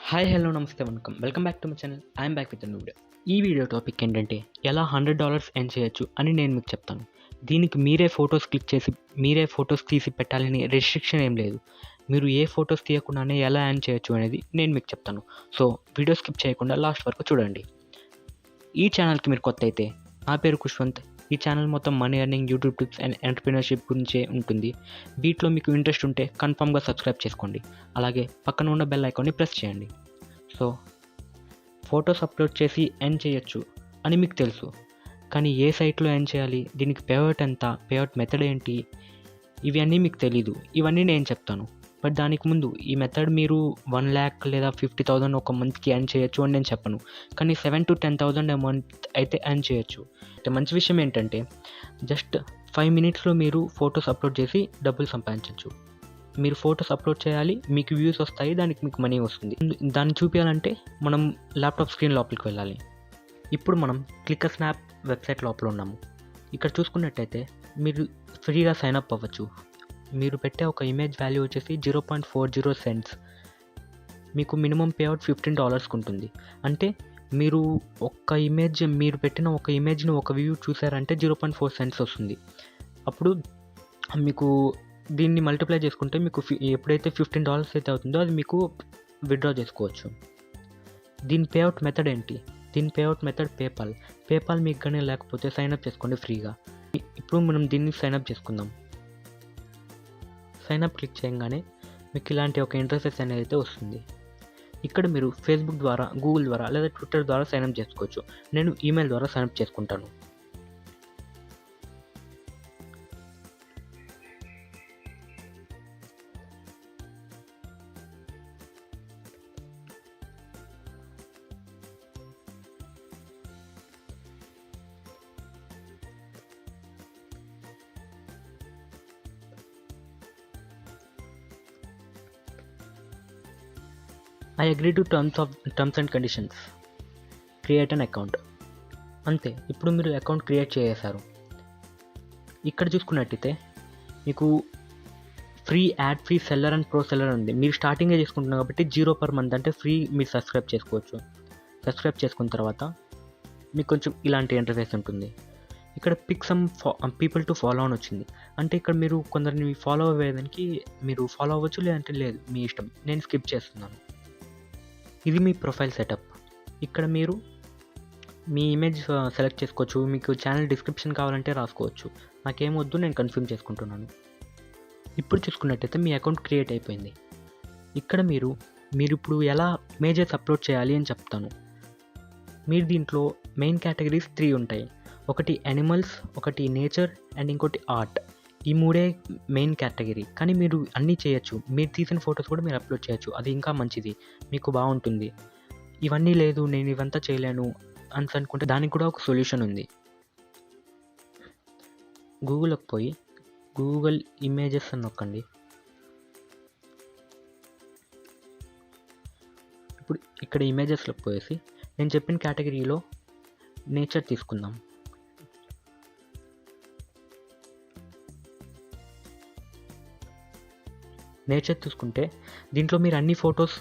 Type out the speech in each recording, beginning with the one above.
Hi hello నమస్తే welcome back to my channel. I'm back with new video. ఈ video topic ఏంటంటే ఎలా $100 earn చేయొచ్చు అని నేను మీకు చెప్తాను. దీనికి మీరే ఫొటోస్ క్లిక్ చేసి మీరే ఫొటోస్ తీసి పెట్టాలని రెస్ట్రిక్షన్ ఏం లేదు. మీరు ఏ ఫొటోస్ తీయకుండానే ఎలా ఎర్న్ చేయొచ్చు అనేది నేను మీకు చెప్తాను. సో వీడియో స్కిప్ చేయకుండా లాస్ట్ వరకు చూడండి. ఈ ఛానల్కి మీరు కొత్త అయితే నా పేరు కుష్వంత్. ఈ ఛానల్ మొత్తం money earning, YouTube tips and entrepreneurship గురించే ఉంటుంది. వీటిలో మీకు ఇంట్రెస్ట్ ఉంటే కన్ఫర్మ్‌గా సబ్స్క్రైబ్ చేసుకోండి. అలాగే పక్కన ఉన్న బెల్ ఐకాన్ని ప్రెస్ చేయండి. సో ఫొటోస్ అప్లోడ్ చేసి ఎర్న్ చేయొచ్చు అని మీకు తెలుసు. కానీ ఏ సైట్లో ఎర్న్ చేయాలి, దీనికి పేఅవుట్ ఎంత, పేఅవుట్ మెథడ్ ఏంటి, ఇవన్నీ మీకు తెలీదు. ఇవన్నీ నేను చెప్తాను. బట్ దానికి ముందు ఈ మెథడ్ మీరు 1 lakh లేదా 50,000 ఒక మంత్కి ఎర్న్ చేయొచ్చు అని నేను చెప్పను. కానీ 7,000 to 10,000 a month అయితే ఎర్న్ చేయొచ్చు. మంచి విషయం ఏంటంటే జస్ట్ 5 minutesలో మీరు ఫొటోస్ అప్లోడ్ చేసి డబ్బులు సంపాదించవచ్చు. మీరు ఫొటోస్ అప్లోడ్ చేయాలి, మీకు వ్యూస్ వస్తాయి, దానికి మీకు మనీ వస్తుంది. దాన్ని చూపించాలంటే మనం ల్యాప్టాప్ స్క్రీన్ లోపలికి వెళ్ళాలి. ఇప్పుడు మనం క్లిక్కర్ స్నాప్ వెబ్సైట్ లోపల ఉన్నాము. ఇక్కడ చూసుకున్నట్టయితే మీరు ఫ్రీగా సైన్అప్ అవ్వచ్చు. మీరు పెట్టే ఒక ఇమేజ్ వాల్యూ వచ్చేసి 0.40 cents. మీకు మినిమం పేఅవుట్ $15 ఉంటుంది. అంటే మీరు మీరు పెట్టిన ఒక ఇమేజ్ని ఒక వ్యూ చూసారంటే 0.4 cents వస్తుంది. అప్పుడు మీకు దీన్ని మల్టిప్లై చేసుకుంటే మీకు ఎప్పుడైతే $15 అయితే అవుతుందో అది మీకు విత్డ్రా చేసుకోవచ్చు. దీని పేఅవుట్ మెథడ్ ఏంటి? దీని పేఅవుట్ మెథడ్ పేపాల్ మీకు కానీ లేకపోతే సైన్అప్ చేసుకోండి ఫ్రీగా. ఇప్పుడు మనం దీన్ని సైన్అప్ చేసుకుందాం. సైన్అప్ క్లిక్ చేయగానే మీకు ఇలాంటి ఒక ఇంటర్ఫేస్ అనేది అయితే వస్తుంది. ఇక్కడ మీరు ఫేస్బుక్ ద్వారా, గూగుల్ ద్వారా లేదా ట్విట్టర్ ద్వారా సైన్అప్ చేసుకోవచ్చు. నేను ఈమెయిల్ ద్వారా సైన్అప్ చేసుకుంటాను. I agree to terms and conditions. Create an account. అంతే, ఇప్పుడు మీరు అకౌంట్ క్రియేట్ చేసేసారు. ఇక్కడ చూసుకున్నట్టయితే మీకు free ad free seller and pro seller ఉంది. మీరు స్టార్టింగే చేసుకుంటున్నారు కాబట్టి 0 per month అంటే ఫ్రీ మీరు సబ్స్క్రైబ్ చేసుకోవచ్చు. సబ్స్క్రైబ్ చేసుకున్న తర్వాత మీకు కొంచెం ఇలాంటి ఇంటర్ఫేస్ ఉంటుంది. ఇక్కడ pick some people to follow అని వచ్చింది. అంటే ఇక్కడ మీరు కొందరిని ఫాలో అయ్యేదానికి మీరు ఫాలో అవ్వచ్చు, లేదంటే లేదు, మీ ఇష్టం. నేను స్కిప్ చేస్తున్నాను. ఇది మీ ప్రొఫైల్ సెటప్. ఇక్కడ మీరు మీ ఇమేజ్ సెలెక్ట్ చేసుకోవచ్చు. మీకు ఛానల్ డిస్క్రిప్షన్ కావాలంటే రాసుకోవచ్చు. నాకేం వద్దు, నేను కన్ఫర్మ్ చేసుకుంటున్నాను. ఇప్పుడు చూసుకున్నట్టయితే మీ అకౌంట్ క్రియేట్ అయిపోయింది. ఇక్కడ మీరు ఇప్పుడు ఎలా ఇమేజెస్ అప్లోడ్ చేయాలి అని చెప్తాను. మీరు దీంట్లో మెయిన్ కేటగిరీస్ 3 ఉంటాయి. ఒకటి యానిమల్స్, ఒకటి నేచర్ అండ్ ఇంకోటి ఆర్ట్. ఈ 3 మెయిన్ కేటగిరీ. కానీ మీరు అన్నీ చేయొచ్చు. మీరు తీసిన ఫొటోస్ కూడా మీరు అప్లోడ్ చేయొచ్చు. అది ఇంకా మంచిది, మీకు బాగుంటుంది. ఇవన్నీ లేదు, నేను ఇవంతా చేయలేను అని అనుకుంటే దానికి కూడా ఒక సొల్యూషన్ ఉంది. గూగుల్కి పోయి గూగుల్ ఇమేజెస్ అని నొక్కండి. ఇప్పుడు ఇక్కడ ఇమేజెస్లోకి పోయేసి నేను చెప్పిన కేటగిరీలో నేచర్ తీసుకుందాం. నేచర్ చూసుకుంటే దీంట్లో మీరు అన్ని ఫొటోస్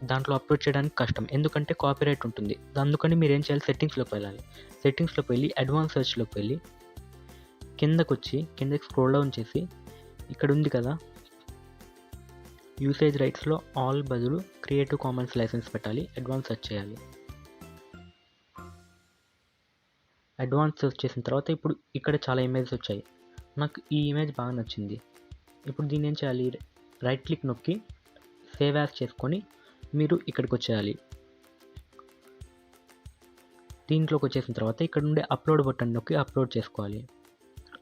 దాంట్లో అప్లోడ్ చేయడానికి కష్టం, ఎందుకంటే కాపీరైట్ ఉంటుంది. అందుకని మీరు ఏం చేయాలి, సెట్టింగ్స్లోకి వెళ్ళాలి. సెట్టింగ్స్లోకి వెళ్ళి అడ్వాన్స్ సెర్చ్లోకి వెళ్ళి కిందకి స్క్రోల్ డౌన్ చేసి ఇక్కడ ఉంది కదా యూసేజ్ రైట్స్లో ఆల్ బదులు క్రియేటివ్ కామన్స్ లైసెన్స్ పెట్టాలి. అడ్వాన్స్ సెర్చ్ చేయాలి. అడ్వాన్స్ సెర్చ్ చేసిన తర్వాత ఇప్పుడు ఇక్కడ చాలా ఇమేజెస్ వచ్చాయి. నాకు ఈ ఇమేజ్ బాగా నచ్చింది. ఇప్పుడు దీన్ని ఏం చేయాలి, రైట్ క్లిక్ నొక్కి సేవ్ యాజ్ చేసుకొని మీరు ఇక్కడికి వచ్చేయాలి. దీంట్లోకి వచ్చేసిన తర్వాత ఇక్కడ నుండి అప్లోడ్ బటన్ నొక్కి అప్లోడ్ చేసుకోవాలి.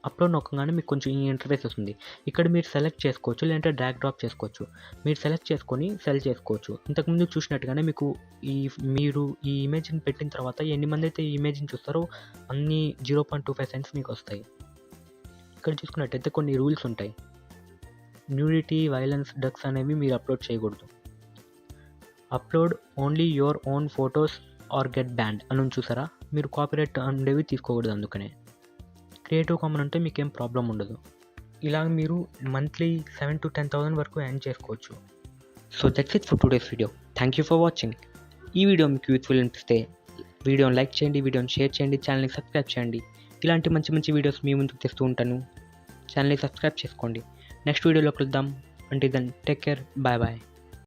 అప్లోడ్ నొక్కగానే మీకు కొంచెం ఈ ఇంటర్ఫేస్ వస్తుంది. ఇక్కడ మీరు సెలెక్ట్ చేసుకోవచ్చు, లేదంటే డ్రాగ్ డ్రాప్ చేసుకోవచ్చు. మీరు సెలెక్ట్ చేసుకొని సెల్ చేసుకోవచ్చు. ఇంతకుముందు చూసినట్టుగానే మీరు ఈ ఇమేజ్ని పెట్టిన తర్వాత ఎన్ని మంది అయితే ఈ ఇమేజ్ని చూస్తారో అన్ని 0.25 cents మీకు వస్తాయి. ఇక్కడ చూసుకున్నట్టయితే కొన్ని రూల్స్ ఉంటాయి. న్యూడిటీ, వైలెన్స్, డ్రగ్స్ అనేవి మీరు అప్లోడ్ చేయకూడదు. Upload only your own photos or get banned అని చూసారా, మీరు కాపీరైట్ అనేవి తీసుకోకూడదు. అందుకనే క్రియేటివ్ కామన్ అంటే మీకేం ప్రాబ్లం ఉండదు. ఇలా మీరు మంత్లీ 7,000 to 10,000 వరకు ఎర్న్ చేసుకోవచ్చు. So that's it for today's video. Thank you for watching. ఈ వీడియో మీకు యూస్ఫుల్ అనిపిస్తే వీడియోని లైక్ చేయండి, వీడియోని షేర్ చేయండి, ఛానల్ని సబ్స్క్రైబ్ చేయండి. ఇలాంటి మంచి మంచి వీడియోస్ మీ ముందుకు తెస్తూ ఉంటాను. ఛానల్ని సబ్స్క్రైబ్ చేసుకోండి. నెక్స్ట్ వీడియోలో కలుద్దాం. Until then take care. Bye bye.